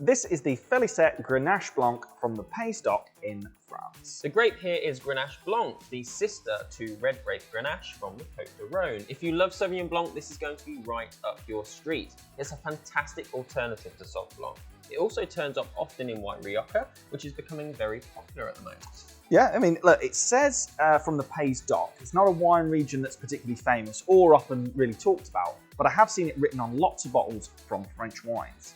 This is the Felicette Grenache Blanc from the Pays d'Oc in France. The grape here is Grenache Blanc, the sister to red grape Grenache from the Côte de Rhône. If you love Sauvignon Blanc, this is going to be right up your street. It's a fantastic alternative to Sauv Blanc. It also turns up often in white Rioja, which is becoming very popular at the moment. Yeah, I mean, look, it says from the Pays d'Oc. It's not a wine region that's particularly famous or often really talked about, but I have seen it written on lots of bottles from French wines.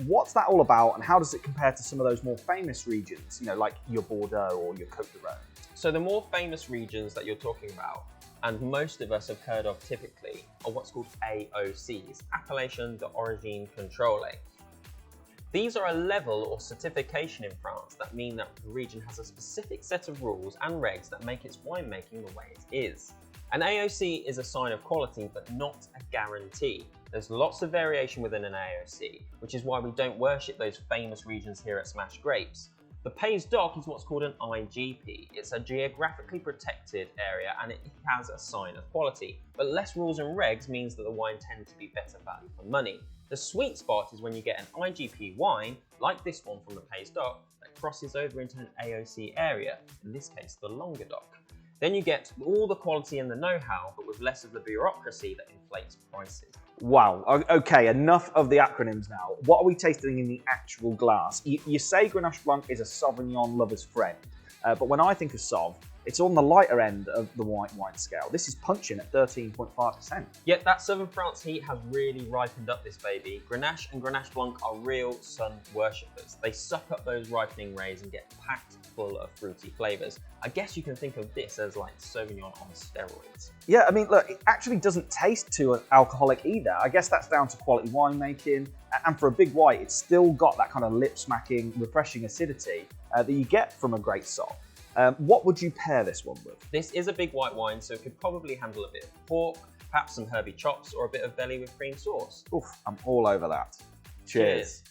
What's that all about, and how does it compare to some of those more famous regions, you know, like your Bordeaux or your Côte de Rhône? So the more famous regions that you're talking about, and most of us have heard of typically, are what's called AOCs, Appellation d'Origine Contrôlée. These are a level or certification in France that mean that the region has a specific set of rules and regs that make its winemaking the way it is. An AOC is a sign of quality, but not a guarantee. There's lots of variation within an AOC, which is why we don't worship those famous regions here at Smash Grapes. The Pays d'Oc is what's called an IGP. It's a geographically protected area and it has a sign of quality, but less rules and regs means that the wine tends to be better value for money. The sweet spot is when you get an IGP wine, like this one from the Pays d'Oc, that crosses over into an AOC area, in this case the Languedoc. Then you get all the quality and the know-how, but with less of the bureaucracy that inflates prices. Wow, okay, enough of the acronyms now. What are we tasting in the actual glass? You say Grenache Blanc is a Sauvignon lover's friend, but when I think of Sauv, it's on the lighter end of the white wine scale. This is punching at 13.5%. Yet that Southern France heat has really ripened up this baby. Grenache and Grenache Blanc are real sun worshippers. They suck up those ripening rays and get packed full of fruity flavours. I guess you can think of this as like Sauvignon on steroids. Yeah, I mean, look, it actually doesn't taste too alcoholic either. I guess that's down to quality winemaking. And for a big white, it's still got that kind of lip-smacking, refreshing acidity that you get from a great Sauv. What would you pair this one with? This is a big white wine, so it could probably handle a bit of pork, perhaps some herby chops, or a bit of belly with cream sauce. Oof, I'm all over that. Cheers.